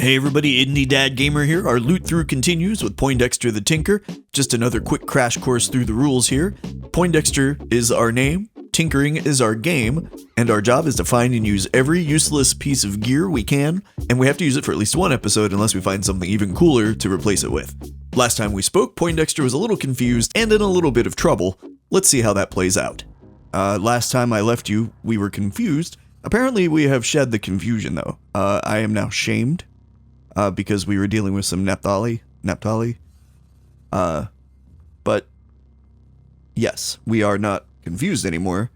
Hey everybody, Indie Dad Gamer here. Our loot through continues with Poindexter the Tinker. Just another quick crash course through the rules here. Poindexter is our name, tinkering is our game, and our job is to find and use every useless piece of gear we can, and we have to use it for at least one episode unless we find something even cooler to replace it with. Last time we spoke, Poindexter was a little confused and in a little bit of trouble. Let's see how that plays out. Last time I left you, we were confused. Apparently we have shed the confusion though. I am now shamed. Because we were dealing with some Naphtali. But yes, we are not confused anymore.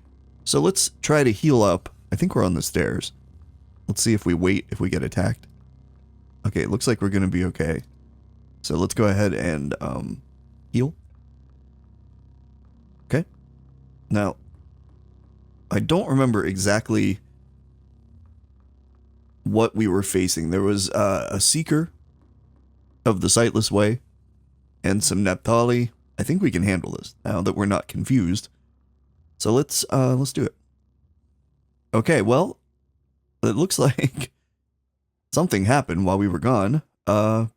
So let's try to heal up. I think we're on the stairs. Let's see if we wait if we get attacked. Okay, it looks like we're going to be okay. So let's go ahead and heal. Okay. Now, I don't remember exactly what we were facing. There was a Seeker of the Sightless Way and some Naphtali. I think we can handle this now that we're not confused. So let's do it. Okay, well, it looks like something happened while we were gone,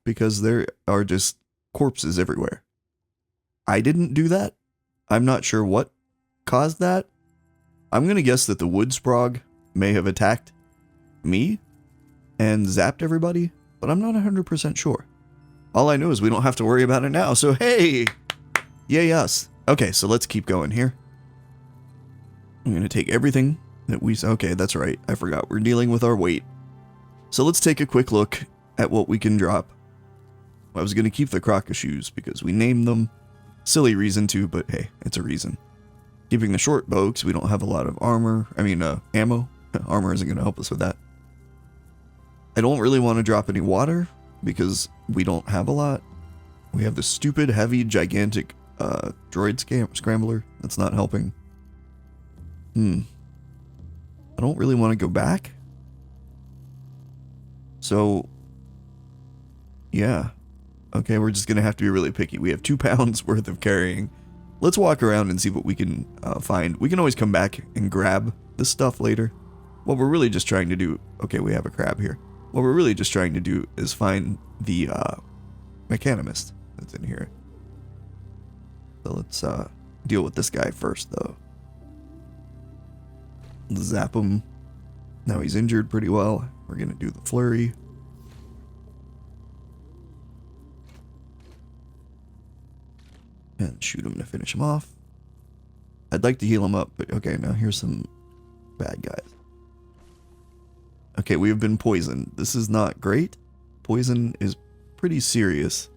because there are just corpses everywhere. I didn't do that. I'm not sure what caused that. I'm gonna guess that the wood sprog may have attacked me and zapped everybody, but I'm not 100% sure. All I know is we don't have to worry about it now, so hey! Yay us. Okay, so let's keep going here. I'm gonna take everything that we... Okay, that's right, I forgot. We're dealing with our weight. So let's take a quick look at what we can drop. I was gonna keep the Croca shoes because we named them. Silly reason too, but hey, it's a reason. Keeping the short bow because we don't have a lot of armor. Ammo. Armor isn't gonna help us with that. I don't really want to drop any water because we don't have a lot. We have the stupid, heavy, gigantic droid scrambler. That's not helping. I don't really want to go back. So, yeah. Okay, we're just going to have to be really picky. We have 2 pounds worth of carrying. Let's walk around and see what we can find. We can always come back and grab this stuff later. What we're really just trying to do... Okay, we have a crab here. What we're really just trying to do is find the mechanimist that's in here. So let's deal with this guy first, though. Let's zap him. Now he's injured pretty well. We're going to do the flurry. And shoot him to finish him off. I'd like to heal him up, but okay, now here's some bad guys. Okay, we have been poisoned. This is not great. Poison is pretty serious.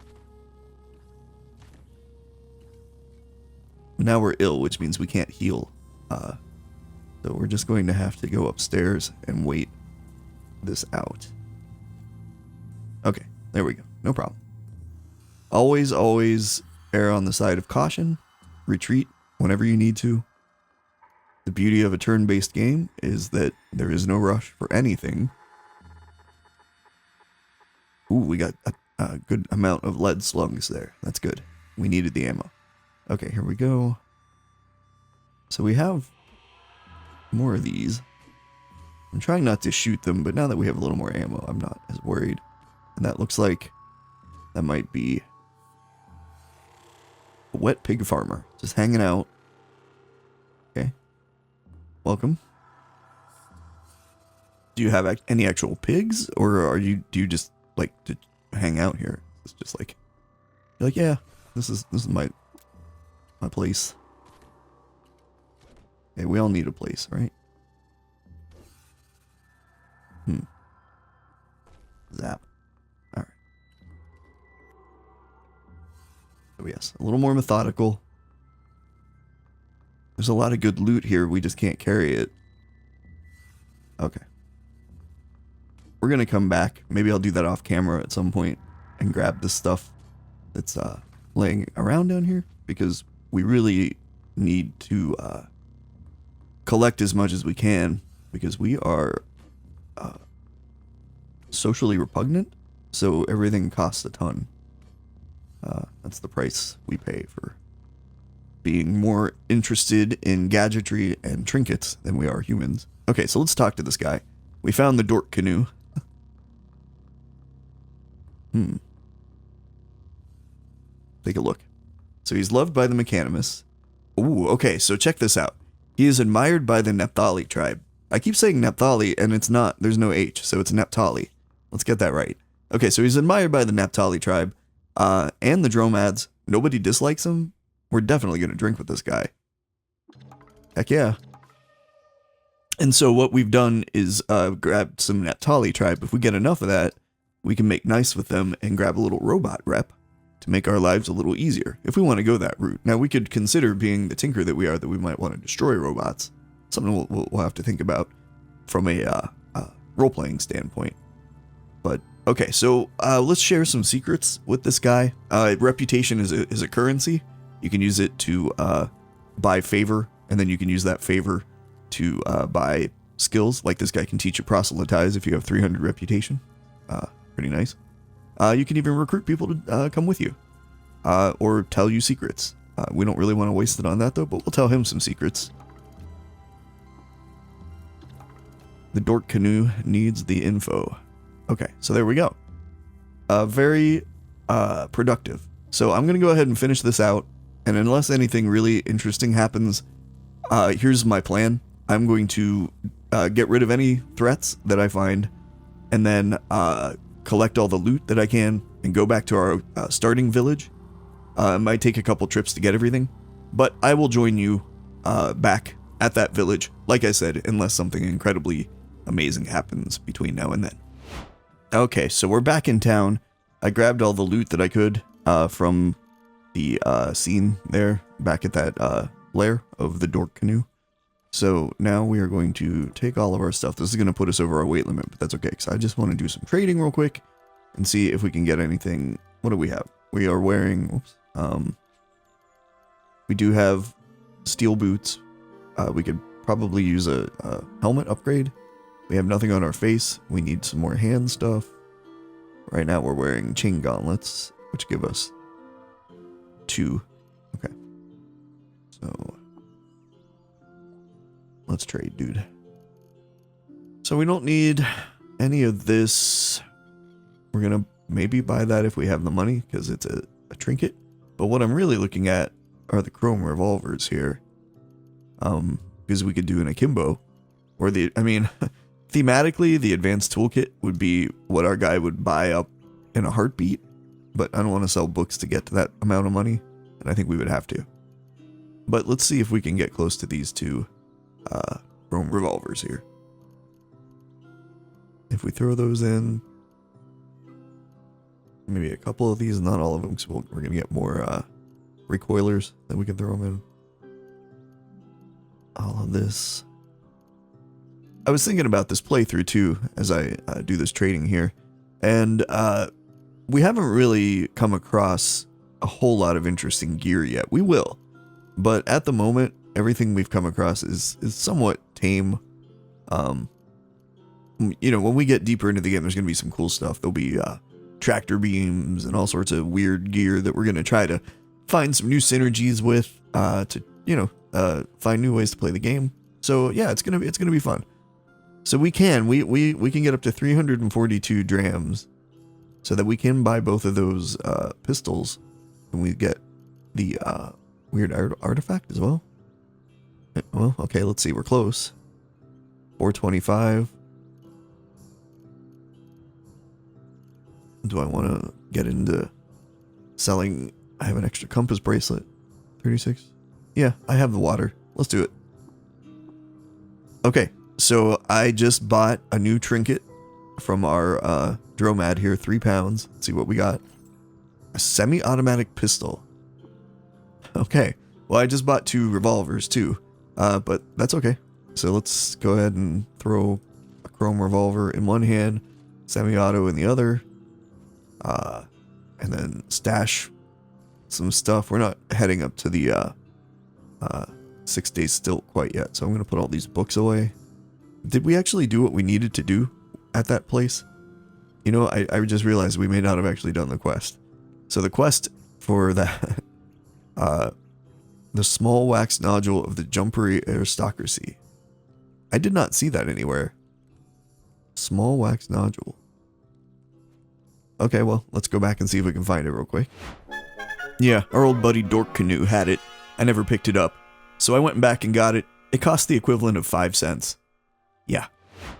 Now we're ill, which means we can't heal. So we're just going to have to go upstairs and wait this out. Okay, there we go. No problem. Always err on the side of caution. Retreat whenever you need to. The beauty of a turn-based game is that there is no rush for anything. Ooh, we got a good amount of lead slugs there. That's good. We needed the ammo. Okay, here we go. So we have more of these. I'm trying not to shoot them, but now that we have a little more ammo, I'm not as worried. And that looks like that might be a wet pig farmer just hanging out. Okay. Welcome. Do you have any actual pigs, or do you just like to hang out here? It's just like, you're like, yeah, this is my place. Hey, we all need a place, right? Zap. All right. So yes, a little more methodical. There's a lot of good loot here. We just can't carry it. Okay. We're going to come back. Maybe I'll do that off camera at some point and grab this stuff that's laying around down here, because we really need to collect as much as we can, because we are socially repugnant, so everything costs a ton. That's the price we pay for being more interested in gadgetry and trinkets than we are humans. Okay, so let's talk to this guy. We found the DORK CANOE. Take a look. So he's loved by the Mechanimists. Ooh, okay, so check this out. He is admired by the Nepthali tribe. I keep saying Nepthali, and it's not. There's no H, so it's Nepthali. Let's get that right. Okay, so he's admired by the Nepthali tribe, and the Dromads. Nobody dislikes him. We're definitely going to drink with this guy. Heck yeah. And so what we've done is grabbed some Nepthali tribe. If we get enough of that, we can make nice with them and grab a little robot rep to make our lives a little easier, if we want to go that route. Now, we could consider, being the tinker that we are, that we might want to destroy robots. Something we'll have to think about from a role-playing standpoint. But, okay, so let's share some secrets with this guy. Reputation is a currency. You can use it to buy favor, and then you can use that favor to buy skills. Like this guy can teach you proselytize if you have 300 reputation. Pretty nice. You can even recruit people to come with you, or tell you secrets. We don't really want to waste it on that, though, but we'll tell him some secrets. The DORK CANOE needs the info. Okay, so there we go. Very productive. So I'm going to go ahead and finish this out, and unless anything really interesting happens, here's my plan. I'm going to get rid of any threats that I find, and then collect all the loot that I can, and go back to our starting village. It might take a couple trips to get everything, but I will join you back at that village, like I said, unless something incredibly amazing happens between now and then. Okay, so we're back in town. I grabbed all the loot that I could from the scene there, back at that lair of the DORK CANOE. So now we are going to take all of our stuff. This is going to put us over our weight limit, but that's okay, because I just want to do some trading real quick and see if we can get anything. What do we have? We are wearing, we do have steel boots. We could probably use a helmet upgrade. We have nothing on our face. We need some more hand stuff. Right now we're wearing chain gauntlets, which give us 2. Okay. So let's trade, dude. So we don't need any of this. We're going to maybe buy that if we have the money, because it's a trinket. But what I'm really looking at are the chrome revolvers here. Because we could do an akimbo. Or thematically, the advanced toolkit would be what our guy would buy up in a heartbeat. But I don't want to sell books to get to that amount of money. And I think we would have to. But let's see if we can get close to these two chrome revolvers here. If we throw those in, maybe a couple of these, not all of them, because we're going to get more recoilers that we can throw them in. All of this. I was thinking about this playthrough too, as I do this trading here, and we haven't really come across a whole lot of interesting gear yet. We will, but at the moment, everything we've come across is somewhat tame. You know, when we get deeper into the game, there's going to be some cool stuff. There'll be tractor beams and all sorts of weird gear that we're going to try to find some new synergies with to, you know, find new ways to play the game. So yeah, it's gonna be fun. So we can get up to 342 drams, so that we can buy both of those pistols, and we get the weird artifact as well. Well, okay, let's see. We're close. 425. Do I want to get into selling? I have an extra compass bracelet. 36. Yeah, I have the water. Let's do it. Okay, so I just bought a new trinket from our Dromad here, 3 pounds. Let's see what we got. A semi-automatic pistol. Okay, well, I just bought 2 revolvers too, but that's okay. So let's go ahead and throw a chrome revolver in one hand, semi-auto in the other, and then stash some stuff. We're not heading up to the 6 days stilt quite yet, so I'm going to put all these books away. Did we actually do what we needed to do at that place? You know, I just realized we may not have actually done the quest. So the quest for that, the small wax nodule of the jumpery aristocracy. I did not see that anywhere. Small wax nodule. Okay, well, let's go back and see if we can find it real quick. Yeah, our old buddy DORK CANOE had it. I never picked it up. So I went back and got it. It cost the equivalent of 5 cents. Yeah.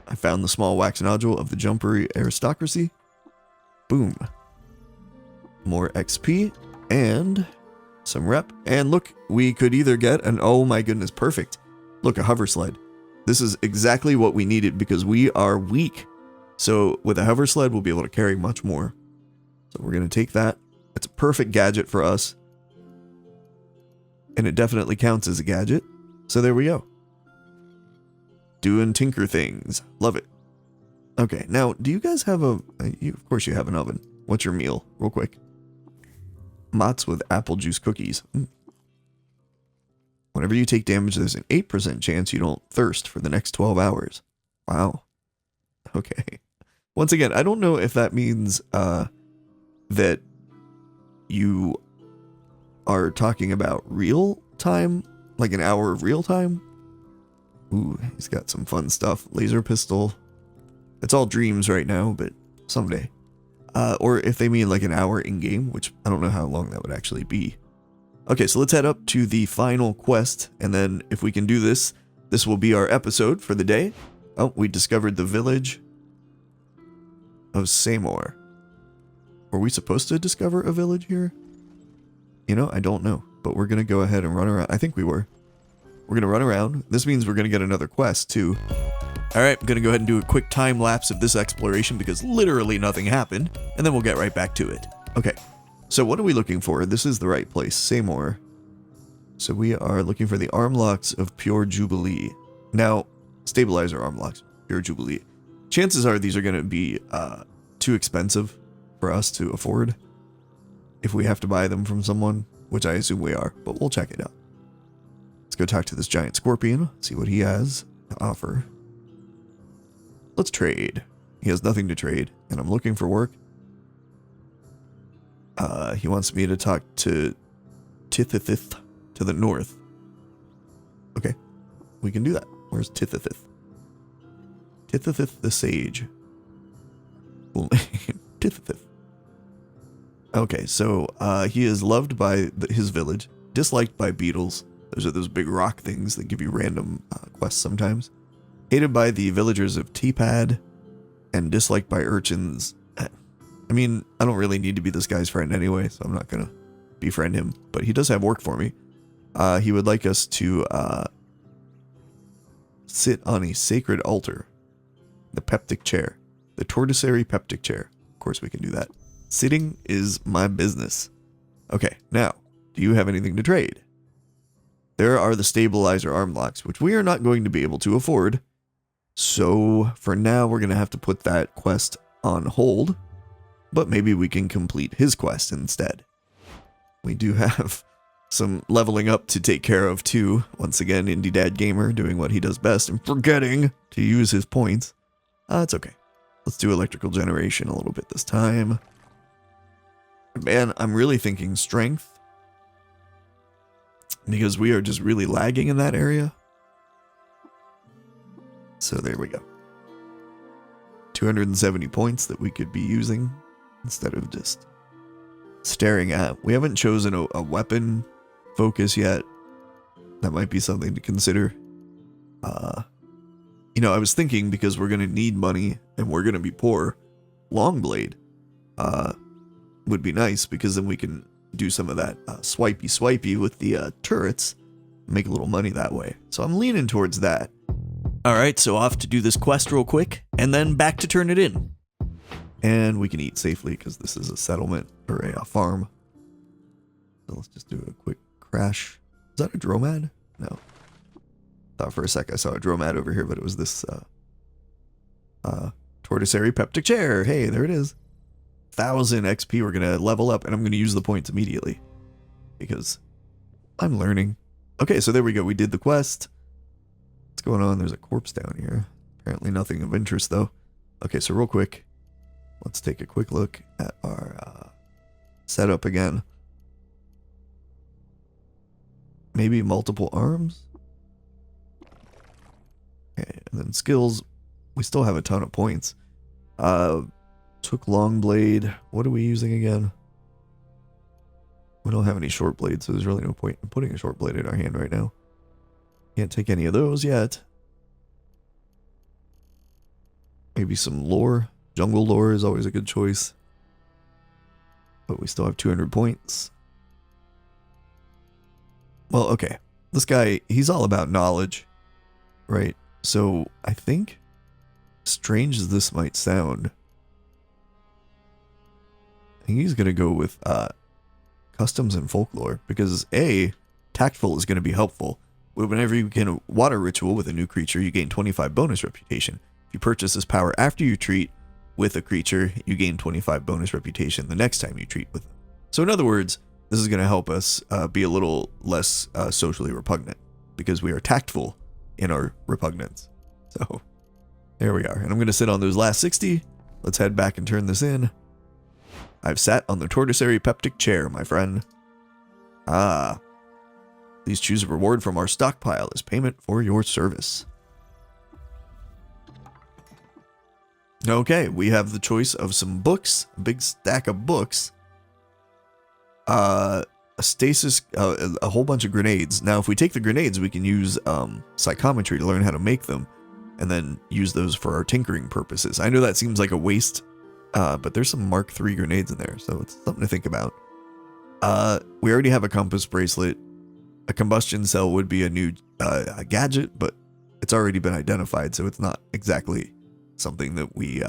I found the small wax nodule of the jumpery aristocracy. Boom. More XP and some rep. And look, we could either get an, oh my goodness, perfect. Look, a hoversled. This is exactly what we needed because we are weak. So with a hoversled, we'll be able to carry much more. So we're going to take that. It's a perfect gadget for us. And it definitely counts as a gadget. So there we go. Doing tinker things. Love it. Okay, now, do you guys have a... of course you have an oven. What's your meal? Real quick. Mozz with apple juice cookies. Whenever you take damage, there's an 8% chance you don't thirst for the next 12 hours. Wow. Okay. Once again, I don't know if that means that you are talking about real time, like an hour of real time. Ooh, he's got some fun stuff. Laser pistol. It's all dreams right now, but someday. Or if they mean like an hour in-game, which I don't know how long that would actually be. Okay, so let's head up to the final quest, and then if we can do this, this will be our episode for the day. Oh, we discovered the village of Seymour. Were we supposed to discover a village here? You know, I don't know, but we're going to go ahead and run around. I think we were. We're going to run around. This means we're going to get another quest, too. Alright, I'm going to go ahead and do a quick time lapse of this exploration because literally nothing happened, and then we'll get right back to it. Okay, so what are we looking for? This is the right place, Seymour. So we are looking for the arm locks of Pure Jubilee. Now, stabilizer arm locks, Pure Jubilee. Chances are these are going to be too expensive for us to afford if we have to buy them from someone, which I assume we are, but we'll check it out. Let's go talk to this giant scorpion, see what he has to offer. Let's trade. He has nothing to trade, and I'm looking for work. He wants me to talk to Tithithith to the north. Okay, we can do that. Where's Tithithith? Tithithith the Sage. Cool name. Tithithith. Okay, so he is loved by his village, disliked by beetles. Those are those big rock things that give you random quests sometimes. Hated by the villagers of Teapad, and disliked by urchins. I mean, I don't really need to be this guy's friend anyway, so I'm not gonna befriend him. But he does have work for me. He would like us to sit on a sacred altar. The peptic chair. The tortoisary peptic chair. Of course we can do that. Sitting is my business. Okay, now, do you have anything to trade? There are the stabilizer arm locks, which we are not going to be able to afford. So, for now, we're going to have to put that quest on hold. But maybe we can complete his quest instead. We do have some leveling up to take care of, too. Once again, Indie Dad Gamer doing what he does best and forgetting to use his points. It's okay. Let's do electrical generation a little bit this time. Man, I'm really thinking strength. Because we are just really lagging in that area. So there we go. 270 points that we could be using instead of just staring at. We haven't chosen a weapon focus yet. That might be something to consider. You know, I was thinking because we're going to need money and we're going to be poor, Longblade would be nice because then we can do some of that swipey with the turrets, make a little money that way. So I'm leaning towards that. Alright, so off to do this quest real quick, and then back to turn it in. And we can eat safely because this is a settlement, or a farm. So let's just do a quick crash. Is that a dromad? No. Thought for a sec I saw a dromad over here, but it was this tortoisary peptic chair. Hey, there it is. 1,000 XP. We're going to level up, and I'm going to use the points immediately because I'm learning. Okay, so there we go. We did the quest. What's going on? There's a corpse down here. Apparently nothing of interest, though. Okay, so real quick, let's take a quick look at our setup again. Maybe multiple arms? Okay, and then skills. We still have a ton of points. Took long blade. What are we using again? We don't have any short blades, so there's really no point in putting a short blade in our hand right now. Can't take any of those yet. Maybe some lore. Jungle lore is always a good choice. But we still have 200 points. Well, okay. This guy, he's all about knowledge, right? So I think, strange as this might sound, I think he's going to go with customs and folklore, because A, tactful is going to be helpful. Whenever you begin a water ritual with a new creature, you gain 25 bonus reputation. If you purchase this power after you treat with a creature, you gain 25 bonus reputation the next time you treat with them. So in other words, this is going to help us be a little less socially repugnant, because we are tactful in our repugnance. So there we are. And I'm going to sit on those last 60. Let's head back and turn this in. I've sat on the tortoisary peptic chair, my friend. Ah. Please choose a reward from our stockpile as payment for your service. Okay, we have the choice of some books, a big stack of books, a stasis, a whole bunch of grenades. Now, if we take the grenades, we can use psychometry to learn how to make them, and then use those for our tinkering purposes. I know that seems like a waste, but there's some Mark III grenades in there, so it's something to think about. We already have a compass bracelet. A combustion cell would be a new gadget, but it's already been identified, so it's not exactly something that we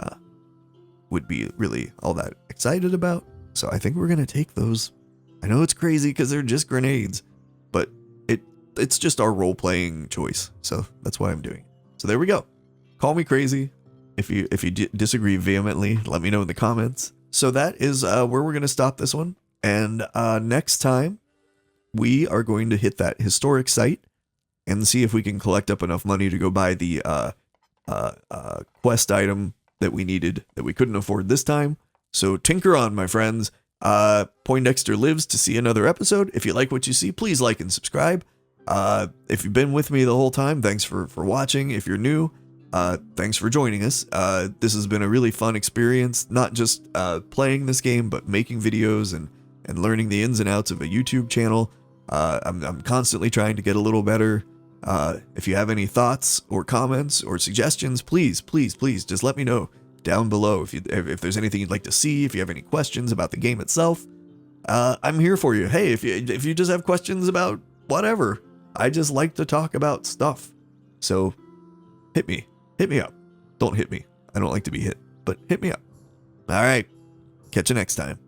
would be really all that excited about. So I think we're going to take those. I know it's crazy because they're just grenades, but it's just our role-playing choice, so that's why I'm doing it. So there we go. Call me crazy. If you disagree vehemently, let me know in the comments. So that is where we're going to stop this one. And next time, we are going to hit that historic site and see if we can collect up enough money to go buy the quest item that we needed that we couldn't afford this time. So tinker on, my friends. Poindexter lives to see another episode. If you like what you see, please like and subscribe. If you've been with me the whole time, thanks for watching. If you're new, thanks for joining us. This has been a really fun experience, not just playing this game, but making videos and learning the ins and outs of a YouTube channel. I'm constantly trying to get a little better. If you have any thoughts or comments or suggestions, please just let me know down below. If there's anything you'd like to see, if you have any questions about the game itself, I'm here for you. Hey, if you just have questions about whatever, I just like to talk about stuff. So hit me up. Don't hit me. I don't like to be hit, but hit me up. All right. Catch you next time.